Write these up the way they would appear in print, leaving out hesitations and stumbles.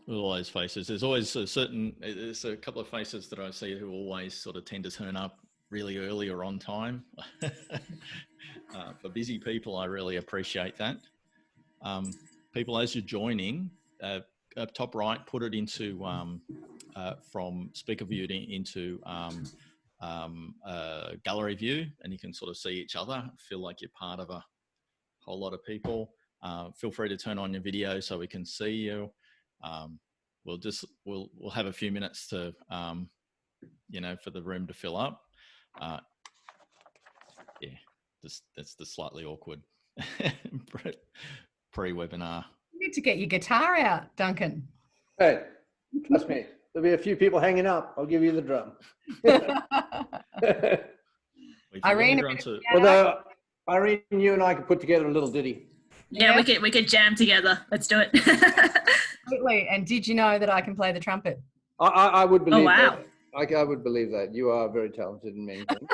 With all those faces, there's always there's a couple of faces that I see who always sort of tend to turn up really early or on time. For busy people, I really appreciate that. People, as you're joining, up top right, put it into from speaker view into gallery view, and you can sort of see each other, feel like you're part of a whole lot of people. Feel free to turn on your video so we can see you. We'll have a few minutes to for the room to fill up. Yeah, that's the slightly awkward pre-webinar. You need to get your guitar out, Duncan. Hey, trust me, there'll be a few people hanging up. I'll give you the drum. Irene, although Irene, you and I could put together a little ditty. Yeah, we could jam together. Let's do it. Absolutely. And did you know that I can play the trumpet? I would believe. Oh, wow. that. I would believe that. You are very talented in many things.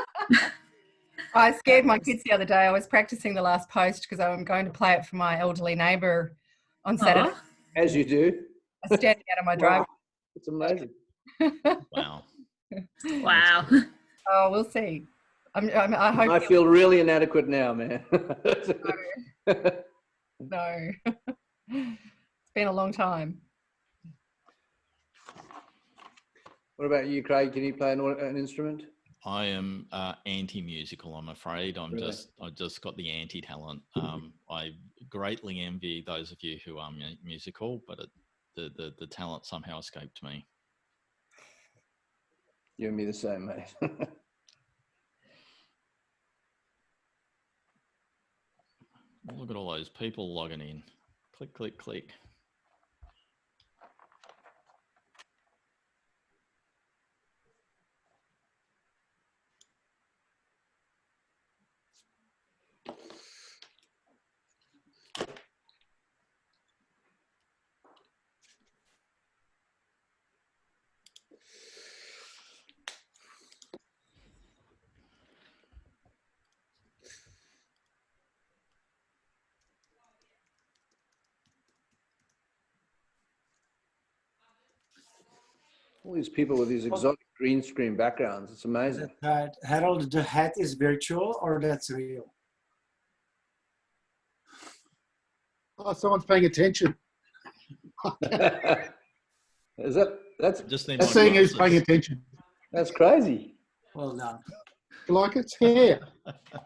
I scared my kids the other day. I was practicing the last post because I'm going to play it for my elderly neighbour on Saturday. As you do. I was standing out of my driveway. It's amazing. Wow. Wow. Oh, we'll see. I hope. I feel really inadequate now, man. No. It's been a long time. What about you, Craig? Can you play an instrument? I am anti-musical, I'm afraid. I just got the anti-talent. I greatly envy those of you who are musical, but the talent somehow escaped me. You and me the same, mate. Look at all those people logging in. Click, click, click. All these people with these exotic green screen backgrounds. It's amazing. Harold, the hat is virtual or that's real? Oh, someone's paying attention. Is that's just that's saying who's paying attention. That's crazy. Well done. You like its hair? Oh,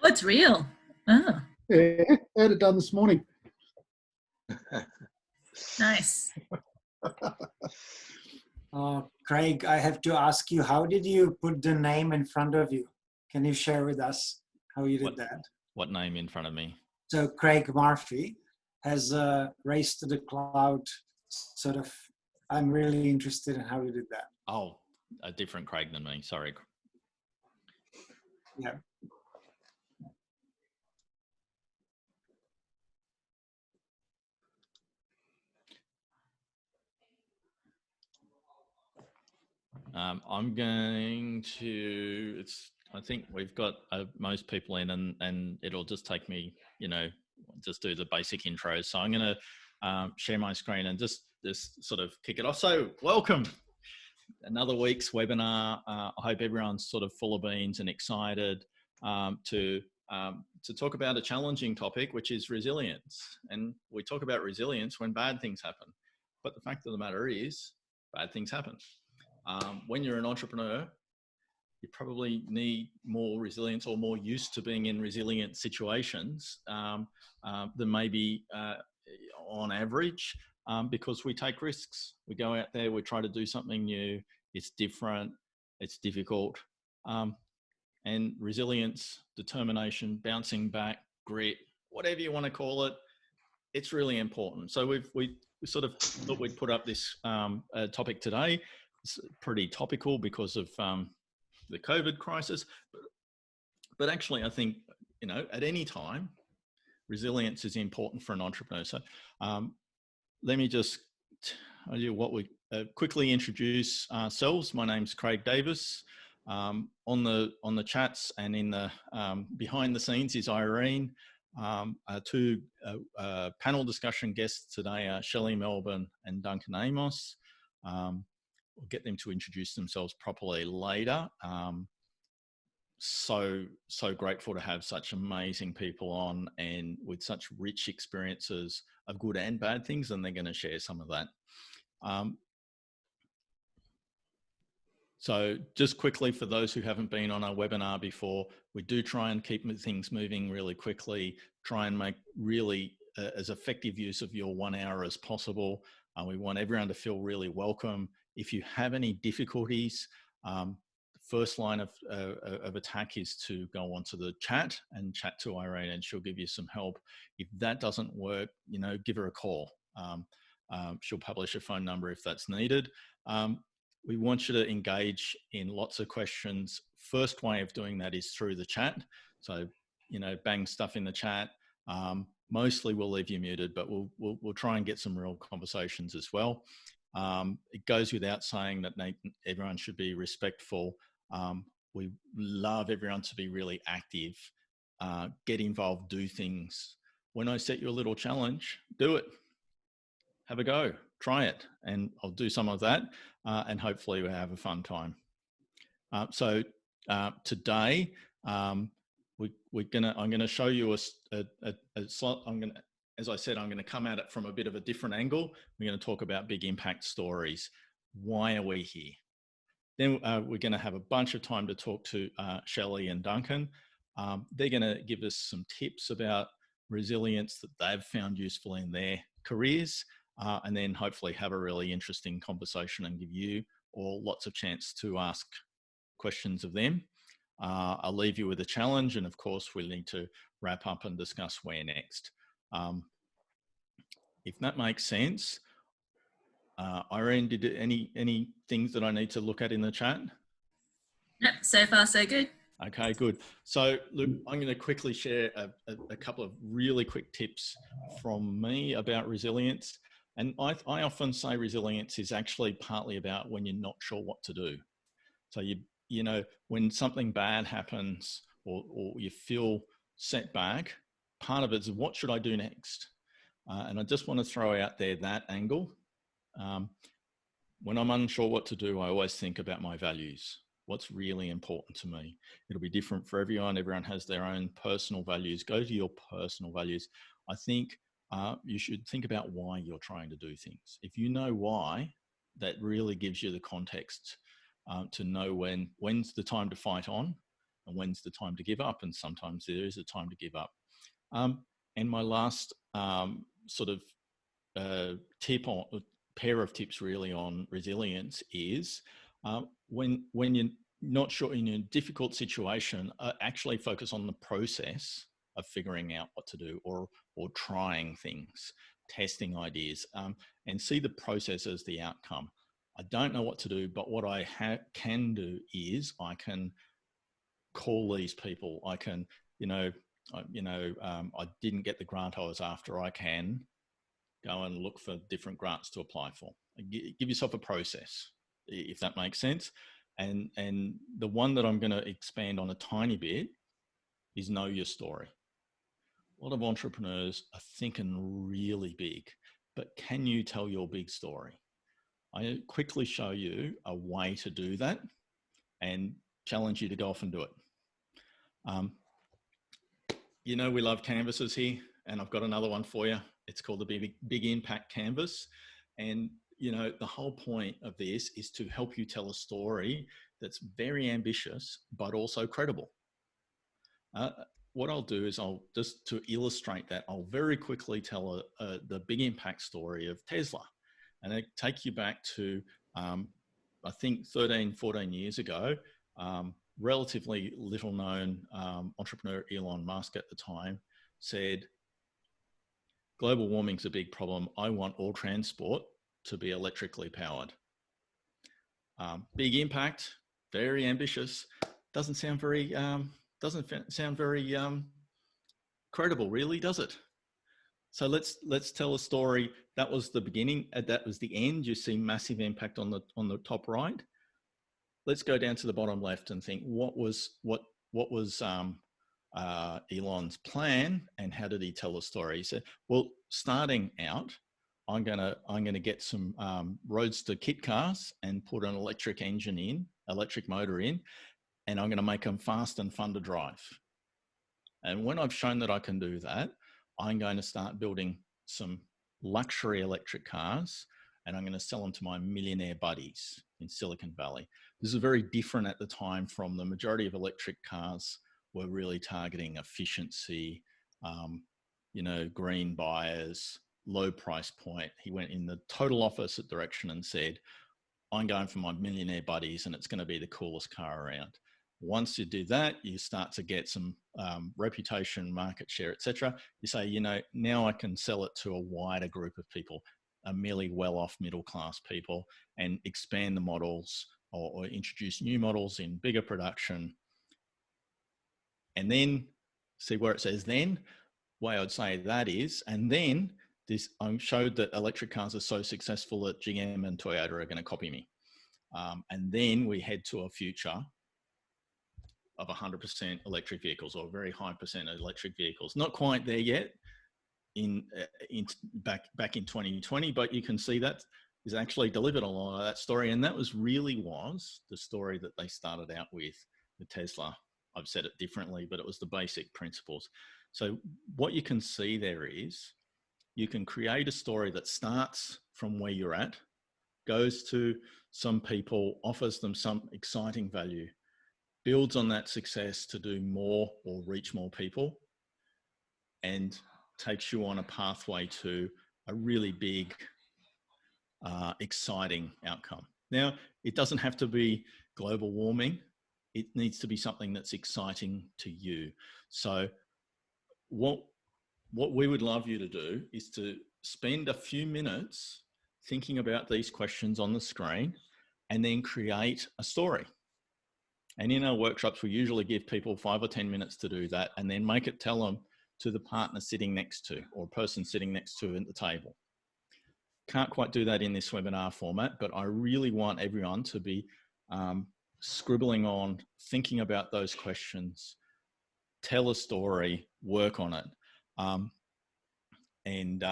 it's real. Oh, Yeah, I had it done this morning. nice. Craig, I have to ask you, how did you put the name in front of you? Can you share with us how you did that? What name in front of me? So Craig Murphy has Race to the Cloud sort of. I'm really interested in how you did that. Oh, a different Craig than me. Sorry. Yeah. I'm going to, I think we've got most people in and it'll just take me, just do the basic intro. So I'm going to share my screen and just sort of kick it off. So welcome. Another week's webinar. I hope everyone's sort of full of beans and excited to talk about a challenging topic, which is resilience. And we talk about resilience when bad things happen. But the fact of the matter is, bad things happen. When you're an entrepreneur, you probably need more resilience or more used to being in resilient situations than maybe on average, because we take risks. We go out there, we try to do something new. It's different, it's difficult. And resilience, determination, bouncing back, grit, whatever you want to call it, it's really important. So we sort of thought we'd put up this topic today. It's pretty topical because of the COVID crisis, but actually I think, at any time, resilience is important for an entrepreneur. So let me just tell you what we quickly introduce ourselves. My name's Craig Davis. On the chats and in the behind the scenes is Irene. Our two panel discussion guests today are Shelley Melbourne and Duncan Amos. We'll get them to introduce themselves properly later. So grateful to have such amazing people on and with such rich experiences of good and bad things, and they're going to share some of that. So just quickly, for those who haven't been on our webinar before, we do try and keep things moving really quickly, try and make really as effective use of your 1 hour as possible. We want everyone to feel really welcome. If you have any difficulties, the first line of attack is to go onto the chat and chat to Irene, and she'll give you some help. If that doesn't work, you know, give her a call. She'll publish a phone number if that's needed. We want you to engage in lots of questions. First way of doing that is through the chat. So, you know, bang stuff in the chat. Mostly we'll leave you muted, but we'll try and get some real conversations as well. It goes without saying that everyone should be respectful. We love everyone to be really active, get involved, do things. When I set you a little challenge, do it. Have a go, try it, and I'll do some of that, and hopefully we'll have a fun time. Today, I'm gonna show you a slide. As I said, I'm gonna come at it from a bit of a different angle. We're gonna talk about big impact stories. Why are we here? Then we're gonna have a bunch of time to talk to Shelley and Duncan. They're gonna give us some tips about resilience that they've found useful in their careers. And then hopefully have a really interesting conversation and give you all lots of chance to ask questions of them. I'll leave you with a challenge, and of course we need to wrap up and discuss where next. If that makes sense, Irene, did any things that I need to look at in the chat? Yep, so far so good. Okay, good. So look, I'm going to quickly share a couple of really quick tips from me about resilience. And I often say resilience is actually partly about when you're not sure what to do. So you know, when something bad happens or you feel set back, part of it is what should I do next? And I just want to throw out there that angle. When I'm unsure what to do, I always think about my values. What's really important to me? It'll be different for everyone. Everyone has their own personal values. Go to your personal values. I think you should think about why you're trying to do things. If you know why, that really gives you the context to know when's the time to fight on and when's the time to give up. And sometimes there is a time to give up. And my last sort of pair of tips really on resilience is when you're not sure in a difficult situation, actually focus on the process of figuring out what to do or trying things, testing ideas, and see the process as the outcome. I don't know what to do, but what I can do is I can call these people. I can, I didn't get the grant I was after. I can go and look for different grants to apply for. Give yourself a process, if that makes sense. And the one that I'm going to expand on a tiny bit is know your story. A lot of entrepreneurs are thinking really big, but can you tell your big story? I quickly show you a way to do that and challenge you to go off and do it. You know, we love canvases here, and I've got another one for you. It's called the Big Impact Canvas. And, you know, the whole point of this is to help you tell a story that's very ambitious, but also credible. What I'll do is just to illustrate that, I'll very quickly tell the big impact story of Tesla. And it take you back to, I think 13, 14 years ago, relatively little known entrepreneur Elon Musk at the time said, global warming's a big problem. I want all transport to be electrically powered. Big impact, very ambitious, doesn't sound very credible, really, does it? So let's tell a story. That was the beginning. That was the end. You see massive impact on the top right. Let's go down to the bottom left and think what was Elon's plan and how did he tell the story. He said, well, starting out, I'm gonna get some roadster kit cars and put an electric motor in, and I'm gonna make them fast and fun to drive. And when I've shown that I can do that, I'm going to start building some luxury electric cars, and I'm going to sell them to my millionaire buddies in Silicon Valley. This is very different at the time from the majority of electric cars were really targeting efficiency, green buyers, low price point. He went in the total opposite direction and said, I'm going for my millionaire buddies and it's going to be the coolest car around. Once you do that, you start to get some reputation, market share, etc. You say, now I can sell it to a wider group of people, a merely well-off middle-class people, and expand the models or introduce new models in bigger production. And then see where it says then, way I'd say that is, and then this I showed that electric cars are so successful that GM and Toyota are going to copy me. And then we head to a future of 100% electric vehicles, or a very high percent of electric vehicles. Not quite there yet back in 2020, but you can see that is actually delivered a lot of that story. And that was the story that they started out with Tesla. I've said it differently, but it was the basic principles. So what you can see there is you can create a story that starts from where you're at, goes to some people, offers them some exciting value, builds on that success to do more or reach more people, and takes you on a pathway to a really big, exciting outcome. Now, it doesn't have to be global warming. It needs to be something that's exciting to you. So what we would love you to do is to spend a few minutes thinking about these questions on the screen and then create a story. And in our workshops, we usually give people 5 or 10 minutes to do that and then tell them to the partner sitting next to or person sitting next to at the table. Can't quite do that in this webinar format, but I really want everyone to be scribbling on, thinking about those questions, tell a story, work on it. And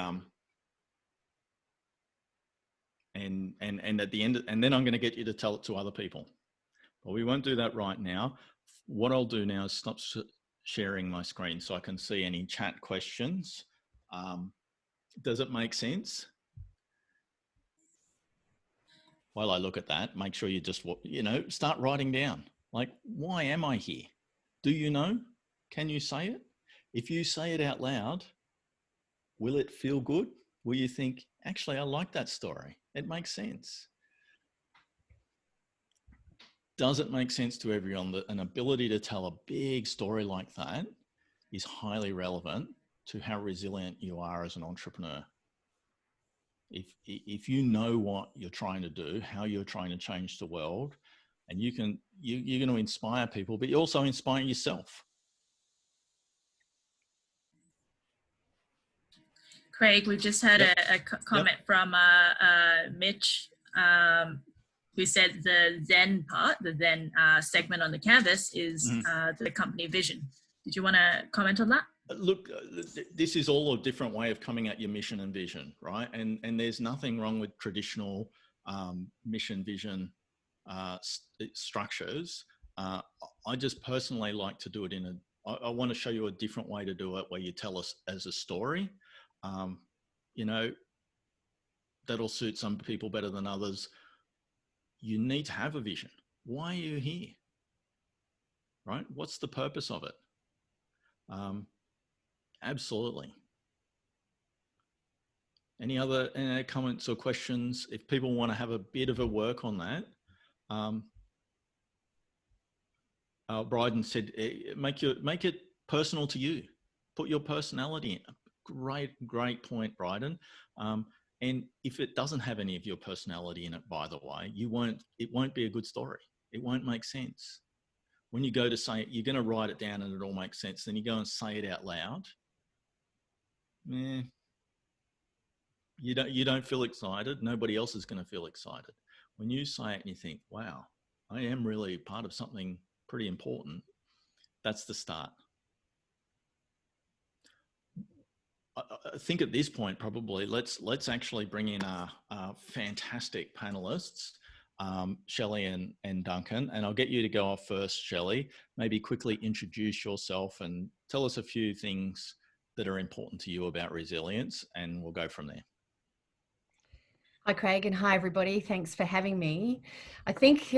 at the end, and then I'm going to get you to tell it to other people. But we won't do that right now. What I'll do now is stop sharing my screen so I can see any chat questions. Does it make sense? While I look at that, make sure you just, start writing down. Like, why am I here? Do you know? Can you say it? If you say it out loud, will it feel good? Will you think, actually, I like that story. It makes sense. Does it make sense to everyone that an ability to tell a big story like that is highly relevant to how resilient you are as an entrepreneur? If you know what you're trying to do, how you're trying to change the world, and you're going to inspire people, but you also inspire yourself. Craig, we've just had a comment from Mitch, who said the then part, the then segment on the canvas is the company vision. Did you want to comment on that? Look, this is all a different way of coming at your mission and vision, right? And there's nothing wrong with traditional mission vision structures. I just personally like to do it I want to show you a different way to do it, where you tell us as a story. That'll suit some people better than others. You need to have a vision. Why are you here? Right? What's the purpose of it? Absolutely. Any other comments or questions? If people want to have a bit of a work on that, Bryden said, make it personal to you. Put your personality in. Great point, Bryden. And if it doesn't have any of your personality in it, by the way, it won't be a good story. It won't make sense. When you go to say it, you're going to write it down and it all makes sense. Then you go and say it out loud. You don't feel excited. Nobody else is going to feel excited. When you say it and you think, wow, I am really part of something pretty important, that's the start. think at this point, probably let's actually bring in our fantastic panelists, Shelley and Duncan, and I'll get you to go off first, Shelley. Maybe quickly introduce yourself and tell us a few things that are important to you about resilience, and we'll go from there. Hi, Craig, and hi, everybody. Thanks for having me. I think,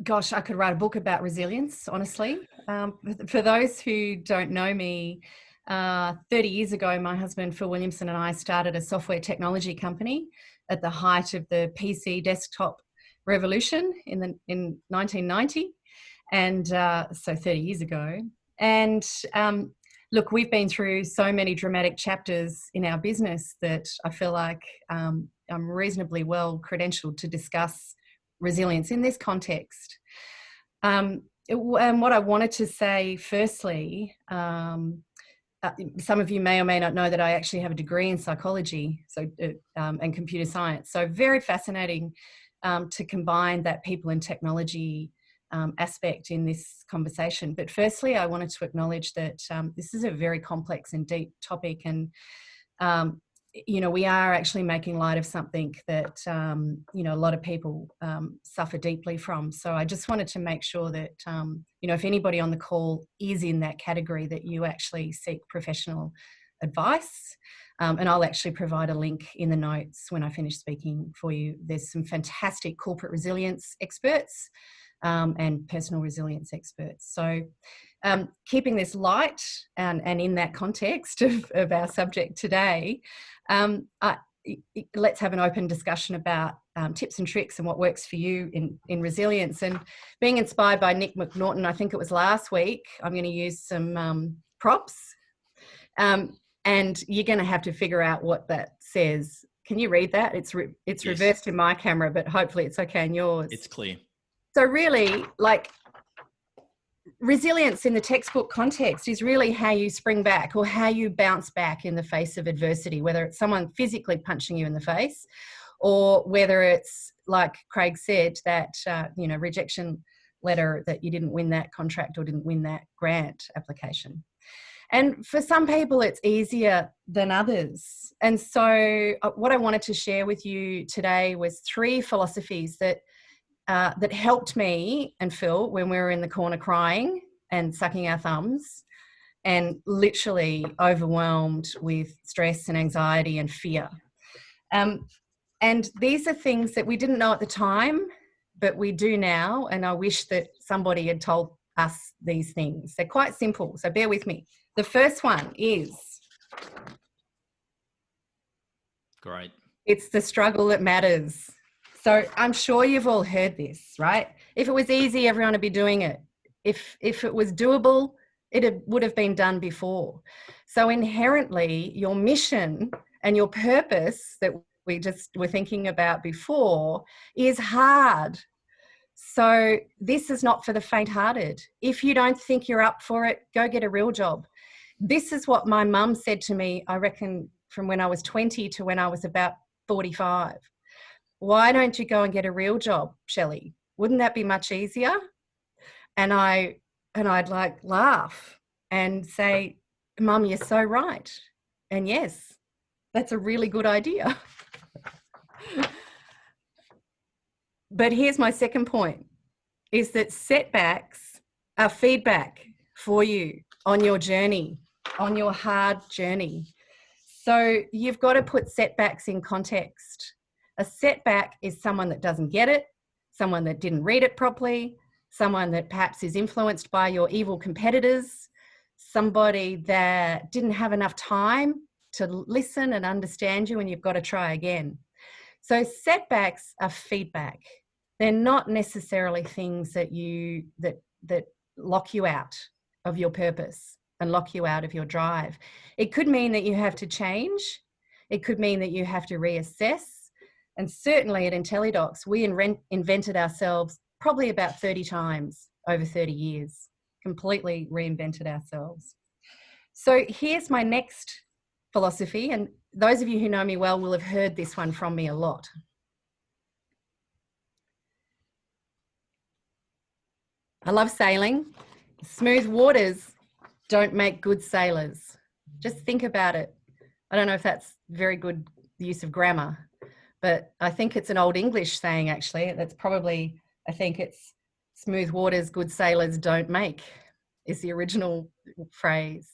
gosh, I could write a book about resilience, honestly. For those who don't know me, 30 years ago, my husband, Phil Williamson, and I started a software technology company at the height of the PC desktop revolution in 1990. And so 30 years ago. And look, we've been through so many dramatic chapters in our business that I feel like I'm reasonably well credentialed to discuss resilience in this context. And what I wanted to say firstly, some of you may or may not know that I actually have a degree in psychology and computer science. So very fascinating to combine that people and technology aspect in this conversation. But firstly, I wanted to acknowledge that this is a very complex and deep topic, and you know, we are actually making light of something that you know, a lot of people suffer deeply from. So I just wanted to make sure that you know, if anybody on the call is in that category, that you actually seek professional advice. And I'll actually provide a link in the notes when I finish speaking for you. There's some fantastic corporate resilience experts and personal resilience experts. So keeping this light and in that context of our subject today, let's have an open discussion about tips and tricks and what works for you in resilience. And being inspired by Nick McNaughton, I think it was last week, I'm going to use some props. And you're going to have to figure out what that says. Can you read that? It's Yes. reversed in my camera, but hopefully it's okay in yours. It's clear. So really, like, resilience in the textbook context is really how you spring back or how you bounce back in the face of adversity, whether it's someone physically punching you in the face or whether it's, like Craig said, that you know, rejection letter that you didn't win that contract or didn't win that grant application. And for some people, it's easier than others. And so what I wanted to share with you today was 3 philosophies that helped me and Phil when we were in the corner crying and sucking our thumbs and literally overwhelmed with stress and anxiety and fear. And these are things that we didn't know at the time, but we do now. And I wish that somebody had told us these things. They're quite simple, so bear with me. The first one is, Great. it's the struggle that matters. So I'm sure you've all heard this, right? If it was easy, everyone would be doing it. If it was doable, would have been done before. So inherently, your mission and your purpose that we just were thinking about before is hard. So this is not for the faint-hearted. If you don't think you're up for it, go get a real job. This is what my mum said to me, I reckon, from when I was 20 to when I was about 45. Why don't you go and get a real job, Shelley? Wouldn't that be much easier? And I'd like laugh and say, Mum, you're so right. And yes, that's a really good idea. But here's my second point, is that setbacks are feedback for you on your journey, on your hard journey. So you've got to put setbacks in context. A setback is someone that doesn't get it, someone that didn't read it properly, someone that perhaps is influenced by your evil competitors, somebody that didn't have enough time to listen and understand you, and you've got to try again. So setbacks are feedback. They're not necessarily things that lock you out of your purpose and lock you out of your drive. It could mean that you have to change. It could mean that you have to reassess. And certainly at IntelliDocs, we invented ourselves probably about 30 times over 30 years, completely reinvented ourselves. So here's my next philosophy, and those of you who know me well will have heard this one from me a lot. I love sailing. Smooth waters don't make good sailors. Just think about it. I don't know if that's very good use of grammar, but I think it's an old English saying, actually. That's probably, I think it's smooth waters good sailors don't make is the original phrase.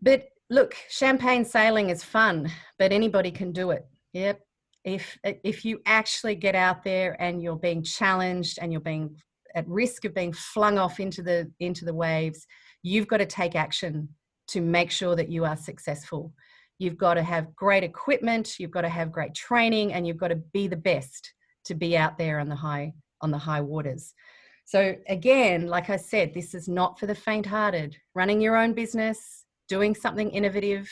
But look, champagne sailing is fun, but anybody can do it. Yep. If you actually get out there and you're being challenged and you're being at risk of being flung off into the waves, you've got to take action to make sure that you are successful. You've got to have great equipment, you've got to have great training, and you've got to be the best to be out there on the high waters. So again, like I said, this is not for the faint-hearted. Running your own business, doing something innovative,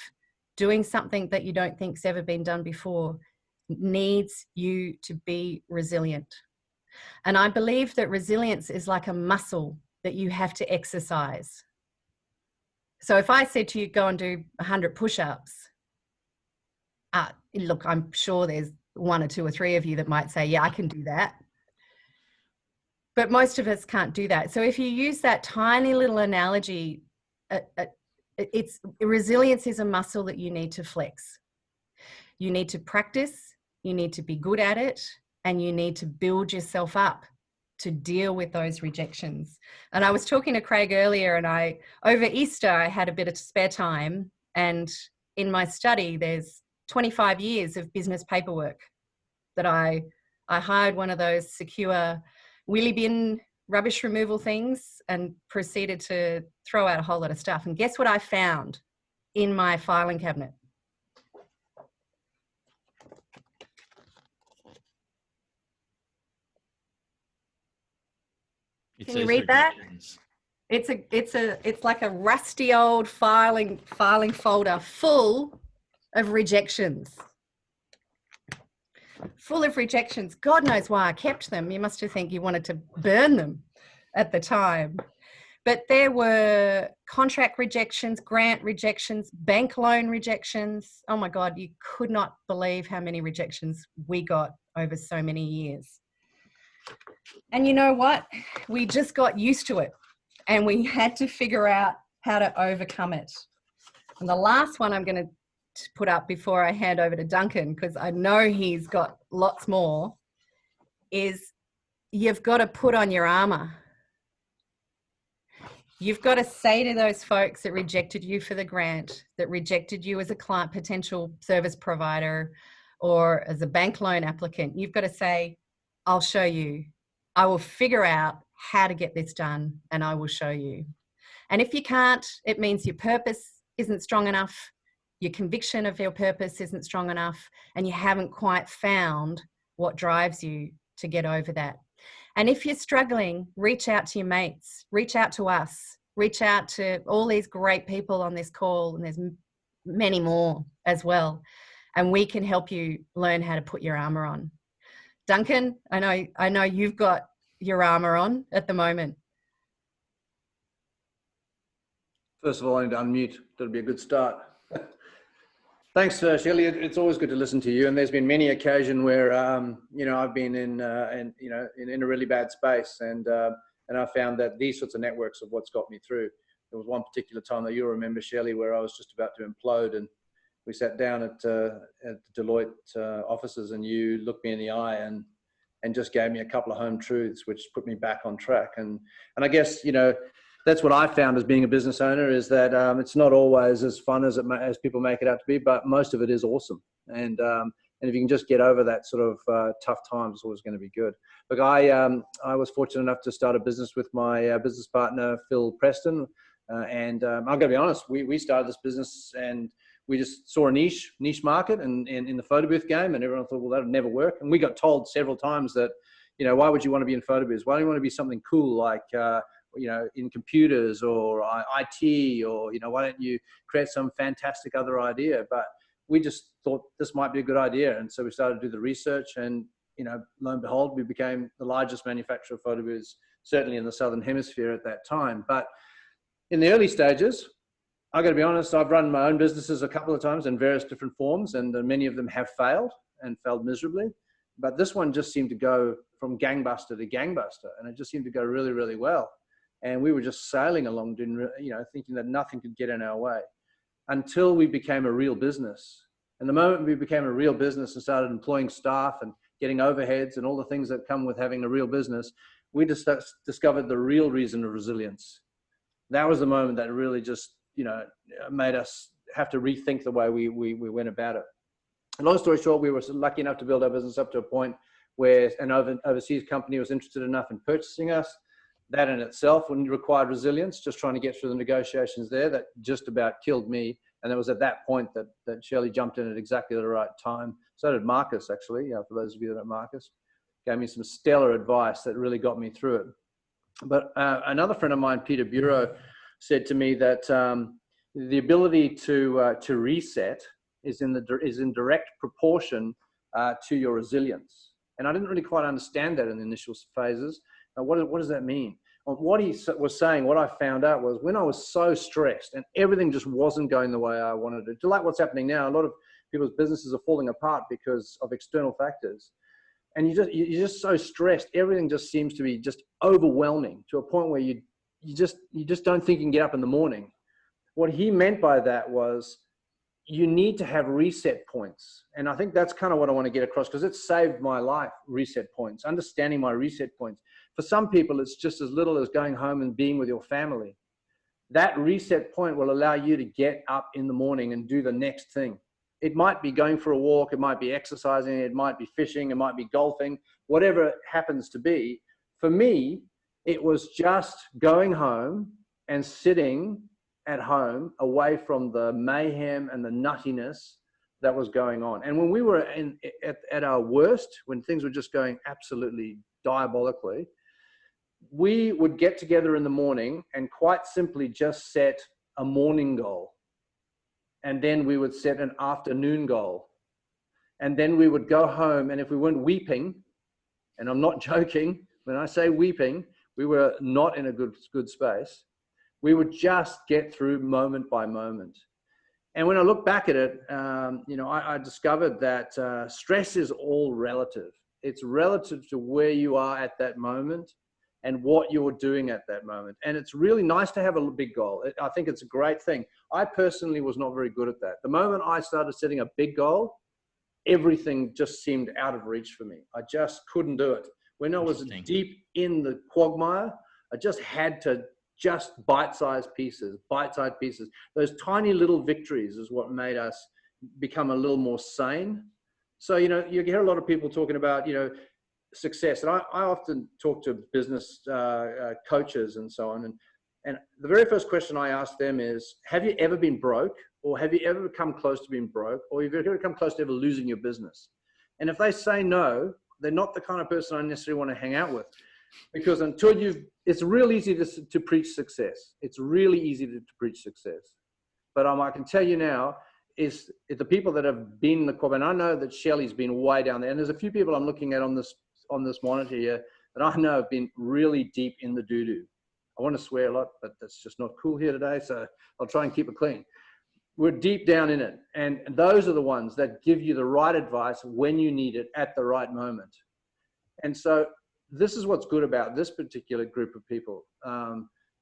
doing something that you don't think's ever been done before needs you to be resilient. And I believe that resilience is like a muscle that you have to exercise. So if I said to you, go and do 100 push-ups, look, I'm sure there's 1 or 2 or 3 of you that might say, yeah, I can do that. But most of us can't do that. So if you use that tiny little analogy, resilience is a muscle that you need to flex. You need to practice, you need to be good at it, and you need to build yourself up to deal with those rejections. And I was talking to Craig earlier, and over Easter, I had a bit of spare time, and in my study, there's 25 years of business paperwork that I hired one of those secure wheelie bin rubbish removal things and proceeded to throw out a whole lot of stuff. And guess what I found in my filing cabinet? Can you read that? It's like a rusty old filing folder full of rejections. Full of rejections. God knows why I kept them. You must have think you wanted to burn them at the time. But there were contract rejections, grant rejections, bank loan rejections. Oh my God, you could not believe how many rejections we got over so many years. And you know what? We just got used to it, and we had to figure out how to overcome it. And the last one I'm going to put up before I hand over to Duncan, because I know he's got lots more, is you've got to put on your armor. You've got to say to those folks that rejected you for the grant, that rejected you as a client, potential service provider, or as a bank loan applicant, you've got to say, I'll show you. I will figure out how to get this done, and I will show you. And if you can't, it means your purpose isn't strong enough, your conviction of your purpose isn't strong enough, and you haven't quite found what drives you to get over that. And if you're struggling, reach out to your mates, reach out to us, reach out to all these great people on this call, and there's many more as well. And we can help you learn how to put your armor on. Duncan, I know you've got your armor on at the moment. First of all, I need to unmute. That'll be a good start. Thanks, Shelley. It's always good to listen to you. And there's been many occasions where, I've been in a really bad space, and I found that these sorts of networks are what's got me through. There was one particular time that you'll remember, Shelley, where I was just about to implode, and we sat down at Deloitte offices, and you looked me in the eye and just gave me a couple of home truths, which put me back on track. And I guess, that's what I found as being a business owner, is that it's not always as fun as people make it out to be, but most of it is awesome. And if you can just get over that sort of tough times, it's always going to be good. Look, I was fortunate enough to start a business with my business partner, Phil Preston. And I'm going to be honest, we started this business and we just saw a niche market and in the photo booth game, and everyone thought, well, that would never work. And we got told several times that, why would you want to be in photo booths? Why do you want to be something cool like, in computers or IT, or, why don't you create some fantastic other idea? But we just thought this might be a good idea. And so we started to do the research, and, lo and behold, we became the largest manufacturer of photo booths, certainly in the Southern Hemisphere at that time. But in the early stages, I've got to be honest, I've run my own businesses a couple of times in various different forms, and many of them have failed and failed miserably. But this one just seemed to go from gangbuster to gangbuster, and it just seemed to go really, really well. And we were just sailing along, thinking that nothing could get in our way. until we became a real business. And the moment we became a real business and started employing staff and getting overheads and all the things that come with having a real business, we just discovered the real reason of resilience. That was the moment that really just, made us have to rethink the way we went about it. And long story short, we were lucky enough to build our business up to a point where an overseas company was interested enough in purchasing us. That in itself required resilience, just trying to get through the negotiations there. That just about killed me. And it was at that point that Shelley jumped in at exactly the right time. So did Marcus, actually, for those of you that know Marcus. Gave me some stellar advice that really got me through it. But another friend of mine, Peter Bureau, said to me that the ability to reset is in direct proportion to your resilience. And I didn't really quite understand that in the initial phases. Now, what does that mean? What he was saying, what I found out was when I was so stressed and everything just wasn't going the way I wanted it to, like what's happening now, a lot of people's businesses are falling apart because of external factors. And you're just so stressed. Everything just seems to be just overwhelming to a point where you just don't think you can get up in the morning. What he meant by that was you need to have reset points. And I think that's kind of what I want to get across, because it saved my life, reset points, understanding my reset points. For some people, it's just as little as going home and being with your family. That reset point will allow you to get up in the morning and do the next thing. It might be going for a walk, it might be exercising, it might be fishing, it might be golfing, whatever it happens to be. For me, it was just going home and sitting at home away from the mayhem and the nuttiness that was going on. And when we were at our worst, when things were just going absolutely diabolically, we would get together in the morning and quite simply just set a morning goal. And then we would set an afternoon goal. And then we would go home, and if we weren't weeping, and I'm not joking, when I say weeping, we were not in a good space. We would just get through moment by moment. And when I look back at it, I discovered that stress is all relative. It's relative to where you are at that moment and what you're doing at that moment. And it's really nice to have a big goal. I think it's a great thing. I personally was not very good at that. The moment I started setting a big goal, everything just seemed out of reach for me. I just couldn't do it. When I was deep in the quagmire, I just had to bite-sized pieces. Those tiny little victories is what made us become a little more sane. So, you hear a lot of people talking about, success. And I often talk to business coaches and so on. And the very first question I ask them is, have you ever been broke? Or have you ever come close to being broke? Or have you ever come close to ever losing your business? And if they say no, they're not the kind of person I necessarily want to hang out with. Because it's real easy to preach success. It's really easy to preach success. But I can tell you now, is the people that have been in the corporate, and I know that Shelley's been way down there, and there's a few people I'm looking at on this monitor here that I know have been really deep in the doo-doo. I want to swear a lot, but that's just not cool here today, so I'll try and keep it clean. We're deep down in it, and those are the ones that give you the right advice when you need it at the right moment. And so this is what's good about this particular group of people.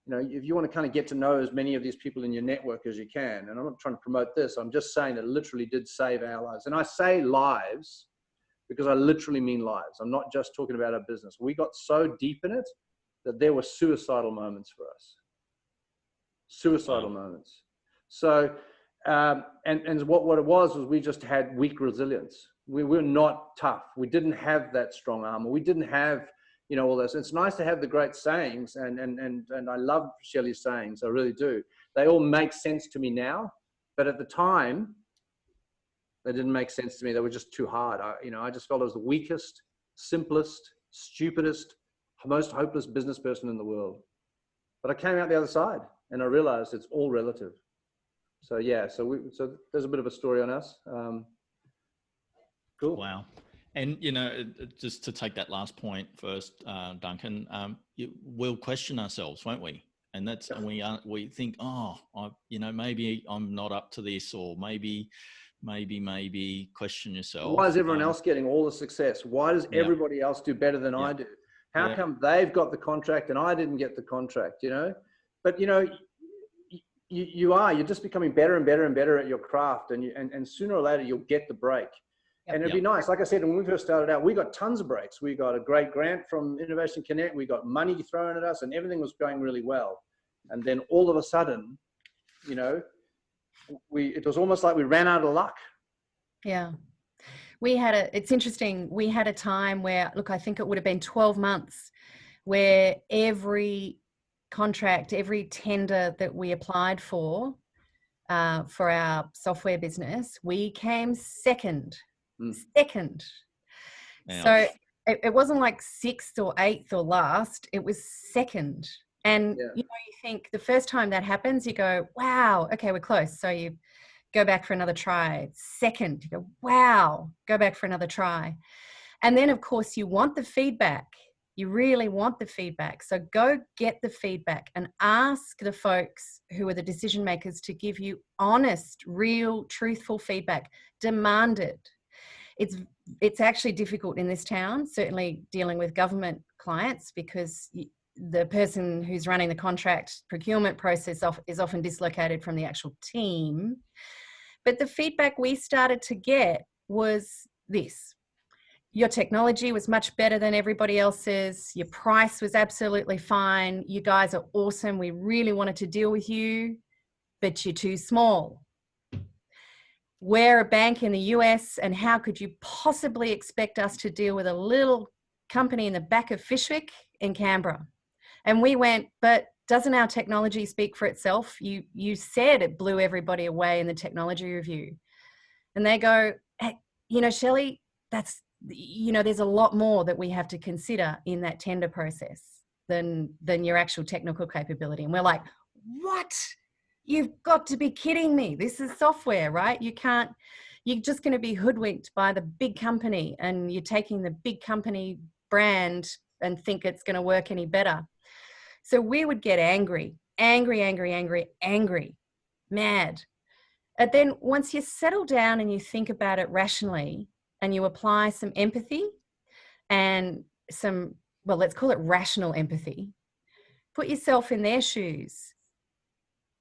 If you want to kind of get to know as many of these people in your network as you can, and I'm not trying to promote this, I'm just saying that it literally did save our lives. And I say lives because I literally mean lives. I'm not just talking about our business. We got so deep in it that there were suicidal moments for us. Suicidal moments. So, and what it was we just had weak resilience. We were not tough. We didn't have that strong armor. We didn't have, all this. It's nice to have the great sayings, and I love Shelley's sayings. I really do. They all make sense to me now, but at the time, they didn't make sense to me. They were just too hard. I just felt I was the weakest, simplest, stupidest, most hopeless business person in the world. But I came out the other side, and I realized it's all relative. So yeah, so there's a bit of a story on us. Cool. Wow. And, just to take that last point first, Duncan, we'll question ourselves, won't we? And that's, we think, maybe I'm not up to this, or maybe question yourself. Why is everyone else getting all the success? Why does everybody else do better than I do? How come they've got the contract and I didn't get the contract, But, you're just becoming better and better and better at your craft, and sooner or later you'll get the break. And it'd be nice. Like I said, when we first started out, we got tons of breaks. We got a great grant from Innovation Connect. We got money thrown at us, and everything was going really well. And then all of a sudden, you know, it was almost like we ran out of luck. Yeah. It's interesting. We had a time where, look, I think it would have been 12 months where every contract, every tender that we applied for our software business, we came second. Second. Ouch. So it wasn't like 6th or 8th or last, it was second. And you think the first time that happens, you go, wow, okay, we're close. So you go back for another try. Second, you go, wow, go back for another try. And then of course you want the feedback. You really want the feedback. So go get the feedback and ask the folks who are the decision makers to give you honest, real, truthful feedback. Demand it. It's actually difficult in this town, certainly dealing with government clients, because the person who's running the contract procurement process is often dislocated from the actual team. But the feedback we started to get was this: your technology was much better than everybody else's. Your price was absolutely fine. You guys are awesome. We really wanted to deal with you, but you're too small. We're a bank in the US, and how could you possibly expect us to deal with a little company in the back of Fyshwick in Canberra? And we went, but doesn't our technology speak for itself? You said it blew everybody away in the technology review. And they go, hey, you know, Shelley, there's a lot more that we have to consider in that tender process than your actual technical capability. And we're like, what? You've got to be kidding me. This is software, right? You're just going to be hoodwinked by the big company, and you're taking the big company brand and think it's going to work any better. So we would get angry, mad. And then once you settle down and you think about it rationally and you apply some empathy and let's call it rational empathy, put yourself in their shoes.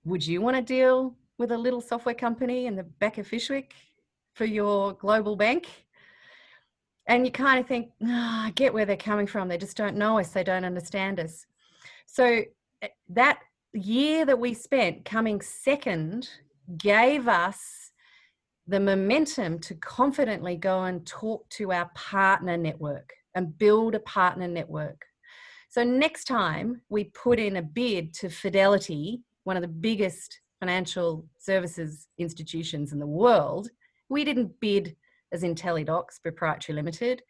Would you want to deal with a little software company in the back of Fyshwick for your global bank? And you kind of think, I get where they're coming from. They just don't know us. They don't understand us. So that year that we spent coming second gave us the momentum to confidently go and talk to our partner network and build a partner network. So next time we put in a bid to Fidelity, one of the biggest financial services institutions in the world, we didn't bid as IntelliDocs Proprietary Limited.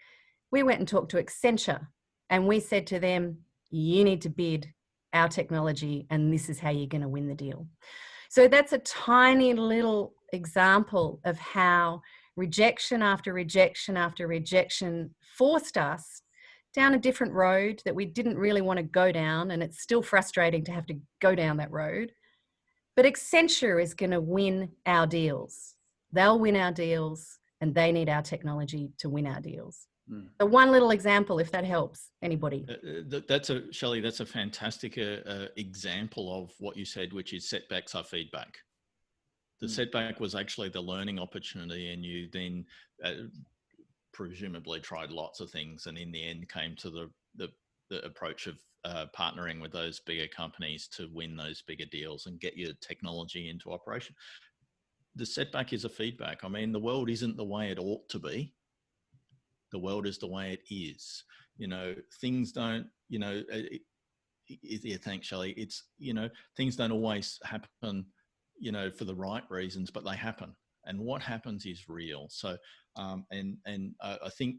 We went and talked to Accenture, and we said to them, you need to bid our technology, and this is how you're going to win the deal. So that's a tiny little example of how rejection after rejection after rejection forced us down a different road that we didn't really want to go down, and it's still frustrating to have to go down that road. But Accenture is going to win our deals. They'll win our deals, and they need our technology to win our deals. So one little example, if that helps anybody. Shelley, that's a fantastic example of what you said, which is setbacks are feedback. The setback was actually the learning opportunity, and you then presumably tried lots of things, and in the end came to the approach of partnering with those bigger companies to win those bigger deals and get your technology into operation. The setback is a feedback. I mean, the world isn't the way it ought to be. The world is the way it is. You know, things don't, you know, thanks, Shelley. It's, you know, things don't always happen, you know, for the right reasons, but they happen. And what happens is real. So, I think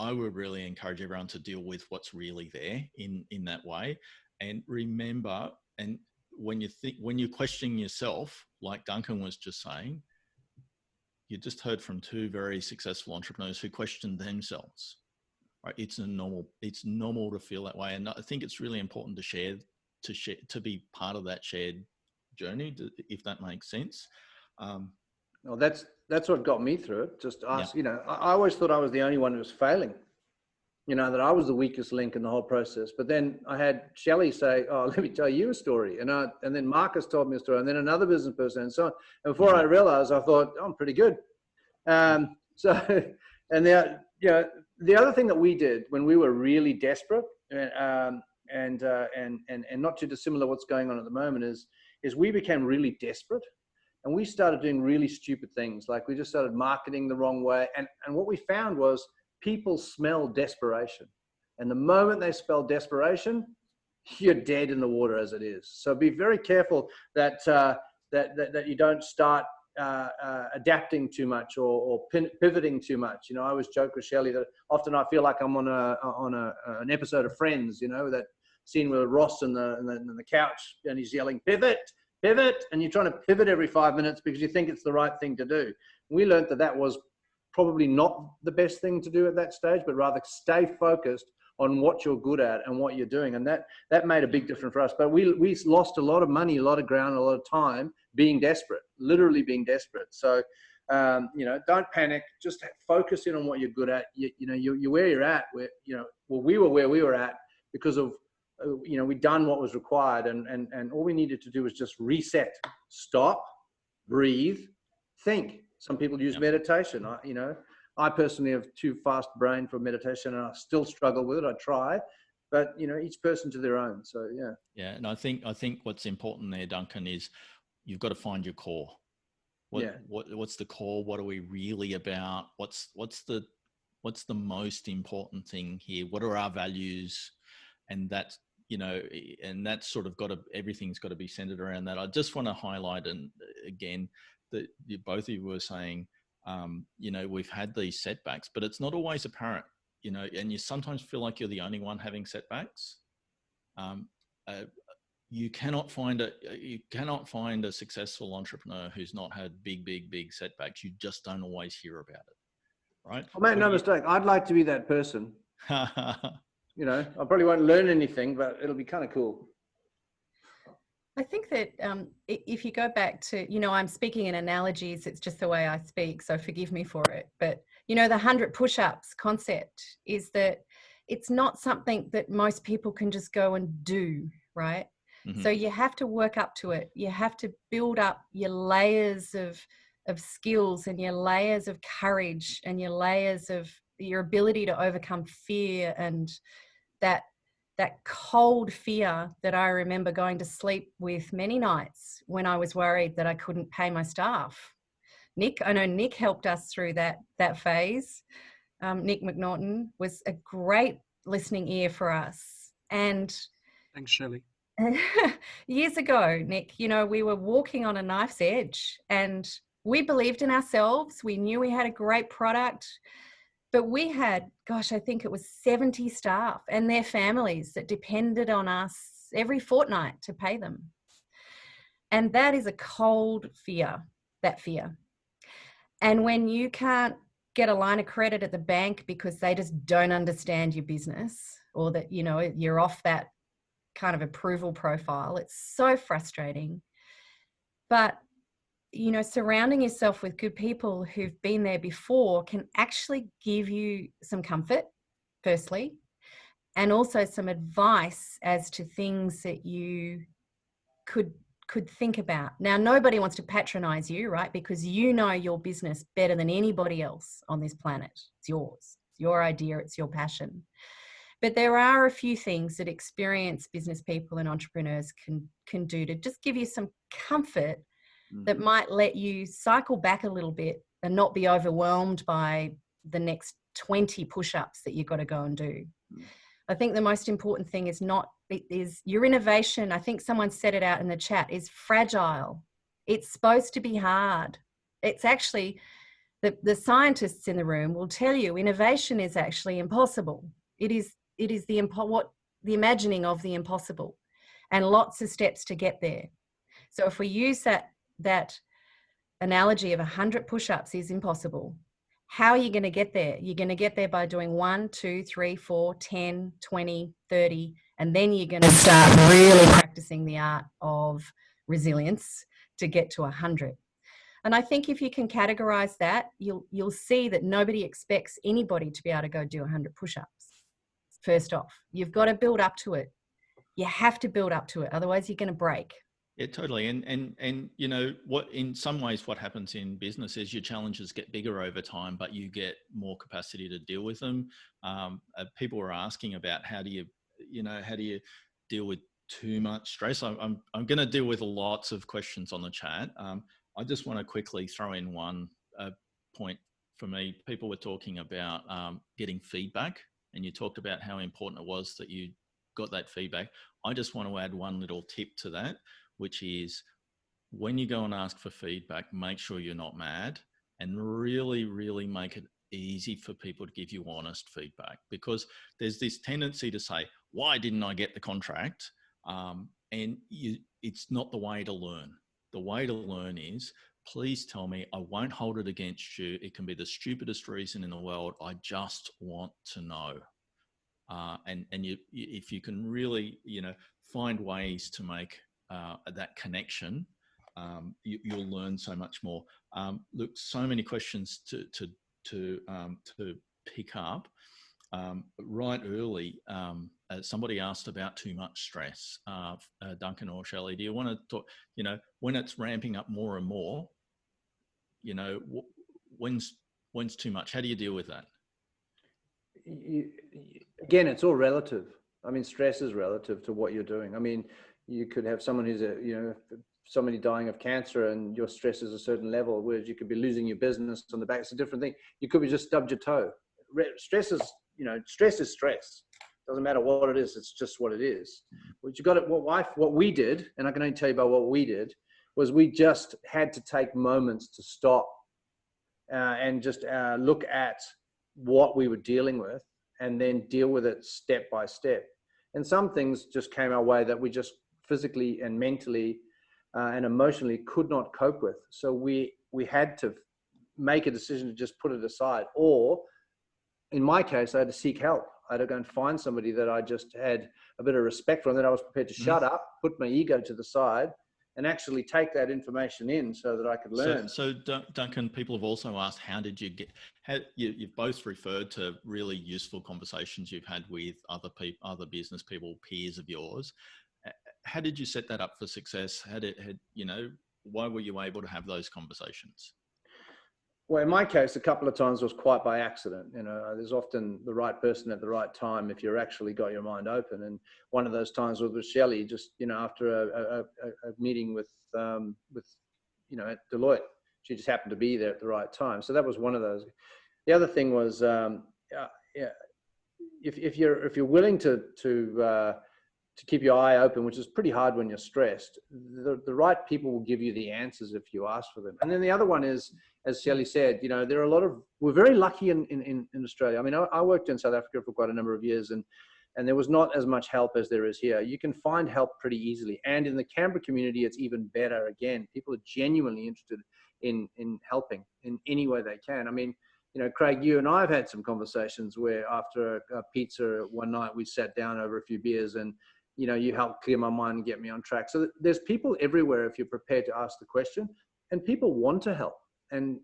I would really encourage everyone to deal with what's really there in that way. And remember, and when you're questioning yourself, like Duncan was just saying, you just heard from two very successful entrepreneurs who questioned themselves. Right? It's normal to feel that way. And I think it's really important to be part of that shared journey, if that makes sense. Well, that's what got me through it. Just ask, you know, I always thought I was the only one who was failing. that I was the weakest link in the whole process. But then I had Shelley say, "Oh, let me tell you a story," and then Marcus told me a story, and then another business person, and so on. And before I realized, I thought, oh, I'm pretty good. So, and the other thing that we did when we were really desperate, and not too dissimilar what's going on at the moment, is we became really desperate, and we started doing really stupid things. Like we just started marketing the wrong way, and what we found was people smell desperation, and the moment they smell desperation, you're dead in the water as it is. So be very careful that you don't start adapting too much or pivoting too much. I always joke with Shelley that often I feel like I'm on an episode of Friends. That scene with Ross on the couch, and he's yelling, "Pivot, pivot," and you're trying to pivot every 5 minutes because you think it's the right thing to do. We learned that was probably not the best thing to do at that stage, but rather stay focused on what you're good at and what you're doing. And that made a big difference for us. But we lost a lot of money, a lot of ground, a lot of time being desperate, literally being desperate. So, don't panic, just focus in on what you're good at. You're where you're at, we were where we were at because of, we'd done what was required, and all we needed to do was just reset, stop, breathe, think. Some people use meditation. I personally have too fast brain for meditation, and I still struggle with it. I try, but each person to their own. So yeah. Yeah, and I think what's important there, Duncan, is you've got to find your core. What's the core? What are we really about? What's the most important thing here? What are our values? And that's and that's sort of everything's got to be centered around that. I just want to highlight, and again, that both of you were saying, we've had these setbacks, but it's not always apparent, and you sometimes feel like you're the only one having setbacks. You cannot find a successful entrepreneur who's not had big setbacks. You just don't always hear about it, right? Well, make no mistake, I'd like to be that person. I probably won't learn anything, but it'll be kind of cool. I think that if you go back to, I'm speaking in analogies, it's just the way I speak, so forgive me for it. But, the 100 push-ups concept is that it's not something that most people can just go and do, right? Mm-hmm. So you have to work up to it. You have to build up your layers of skills and your layers of courage and your layers of your ability to overcome fear, and that cold fear that I remember going to sleep with many nights when I was worried that I couldn't pay my staff. I know Nick helped us through that phase. Nick McNaughton was a great listening ear for us. And thanks, Shelley. Years ago, Nick, we were walking on a knife's edge, and we believed in ourselves. We knew we had a great product. But we had, I think it was 70 staff and their families that depended on us every fortnight to pay them. And that is a cold fear, that fear. And when you can't get a line of credit at the bank because they just don't understand your business, or that, you're off that kind of approval profile, it's so frustrating. But surrounding yourself with good people who've been there before can actually give you some comfort, firstly, and also some advice as to things that you could think about. Now, nobody wants to patronize you, right? Because your business better than anybody else on this planet. It's yours. It's your idea. It's your passion. But there are a few things that experienced business people and entrepreneurs can do to just give you some comfort that might let you cycle back a little bit and not be overwhelmed by the next 20 push-ups that you've got to go and do. I think the most important thing is your innovation. I think someone said it out in the chat, is fragile. It's supposed to be hard. It's actually, the scientists in the room will tell you innovation is actually impossible. It is the imagining of the impossible, and lots of steps to get there. So if we use that analogy of 100 push-ups is impossible, how are you going to get there? You're going to get there by doing 1, 2, 3, 4, 10, 20, 30, and then you're going to start really practicing the art of resilience to get to 100. And I think if you can categorize that, you'll see that nobody expects anybody to be able to go do 100 push-ups. first off. You've got to build up to it. You have to build up to it. Otherwise you're going to break. Yeah, totally. And you know what, in some ways what happens in business is your challenges get bigger over time, but you get more capacity to deal with them. People are asking about how do you deal with too much stress. I'm going to deal with lots of questions on the chat. I just want to quickly throw in one point for me. People were talking about getting feedback, and you talked about how important it was that you got that feedback. I just want to add one little tip to that, which is when you go and ask for feedback, make sure you're not mad, and really, really make it easy for people to give you honest feedback, because there's this tendency to say, why didn't I get the contract? It's not the way to learn. The way to learn is, please tell me, I won't hold it against you. It can be the stupidest reason in the world. I just want to know. If you can really, find ways to make that connection, you'll learn so much more. Look, so many questions to pick up. Right early, somebody asked about too much stress. Duncan or Shelley, do you want to talk, when it's ramping up more and more, when's too much? How do you deal with that? Again, it's all relative. I mean, stress is relative to what you're doing. I mean, you could have someone who's somebody dying of cancer and your stress is a certain level, whereas you could be losing your business on the back. It's a different thing. You could be just stubbed your toe. Stress is stress. Doesn't matter what it is. It's just what it is. But you got it. What we did, and I can only tell you about what we did, was we just had to take moments to stop and just look at what we were dealing with and then deal with it step by step. And some things just came our way that we just physically and mentally and emotionally could not cope with. So we had to make a decision to just put it aside. Or in my case, I had to seek help. I had to go and find somebody that I just had a bit of respect for, and that I was prepared to shut up, put my ego to the side, and actually take that information in so that I could learn. So Duncan, people have also asked, how did you get, you've both referred to really useful conversations you've had with other people, other business people, peers of yours. How did you set that up for success? Why were you able to have those conversations? Well, in my case, a couple of times was quite by accident. There's often the right person at the right time if you're actually got your mind open. And one of those times was with Shelley, just after a meeting with at Deloitte. She just happened to be there at the right time. So that was one of those. The other thing was, if you're willing to keep your eye open, which is pretty hard when you're stressed, the right people will give you the answers if you ask for them. And then the other one is, as Shelley said, there are we're very lucky in Australia. I mean, I worked in South Africa for quite a number of years, and there was not as much help as there is here. You can find help pretty easily. And in the Canberra community, it's even better. Again, people are genuinely interested in helping in any way they can. I mean, Craig, you and I have had some conversations where after a pizza one night, we sat down over a few beers and, you helped clear my mind and get me on track. So there's people everywhere if you're prepared to ask the question, and people want to help. And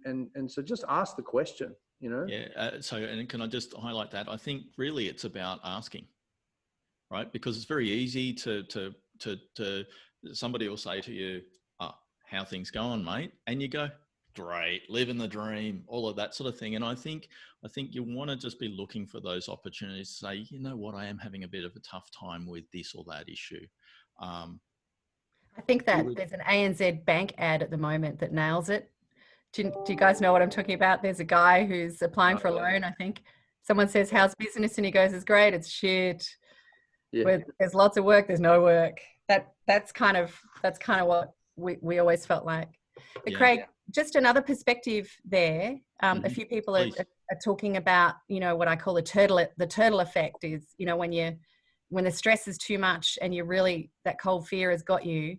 so just ask the question, Yeah. And can I just highlight that? I think really it's about asking, right? Because it's very easy to somebody will say to you, how things going, mate? And you go, great, living the dream, all of that sort of thing. And I think you want to just be looking for those opportunities to say, you know what, I am having a bit of a tough time with this or that issue. I think that there's an ANZ Bank ad at the moment that nails it. Do you guys know what I'm talking about? There's a guy who's applying for a loan, I think. Someone says, how's business? And he goes, it's great, it's shit. Yeah. There's lots of work, there's no work. That's kind of what we always felt like. But Craig, just another perspective there. A few people are talking about, what I call the turtle effect is, when the stress is too much and you really, that cold fear has got you,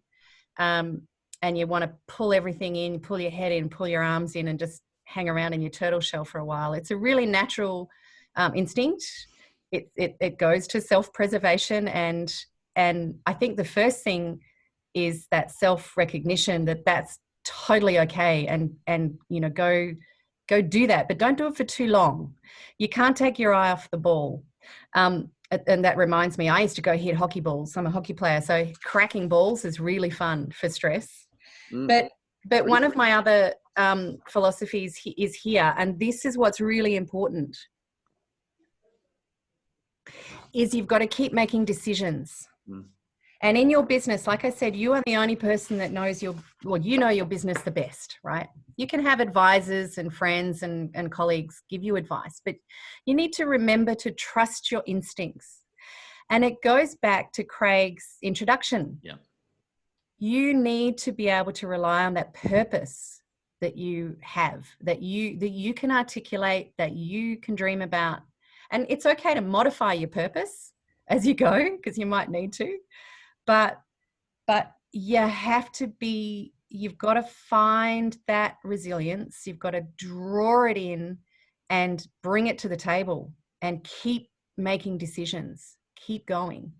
and you want to pull everything in, pull your head in, pull your arms in and just hang around in your turtle shell for a while. It's a really natural instinct. It goes to self-preservation. And I think the first thing is that self-recognition that that's totally okay. And go do that, but don't do it for too long. You can't take your eye off the ball. and that reminds me, I used to go hit hockey balls. I'm a hockey player, so cracking balls is really fun for stress. Mm. But one of my other philosophies is here, and this is what's really important, is you've got to keep making decisions. Mm. And in your business, like I said, you are the only person that knows you know your business the best, right? You can have advisors and friends and colleagues give you advice, but you need to remember to trust your instincts. And it goes back to Craig's introduction. Yeah. You need to be able to rely on that purpose that you have, that you can articulate, that you can dream about. And it's okay to modify your purpose as you go, because you might need to. But you have to be, you've got to find that resilience. You've got to draw it in and bring it to the table and keep making decisions. Keep going.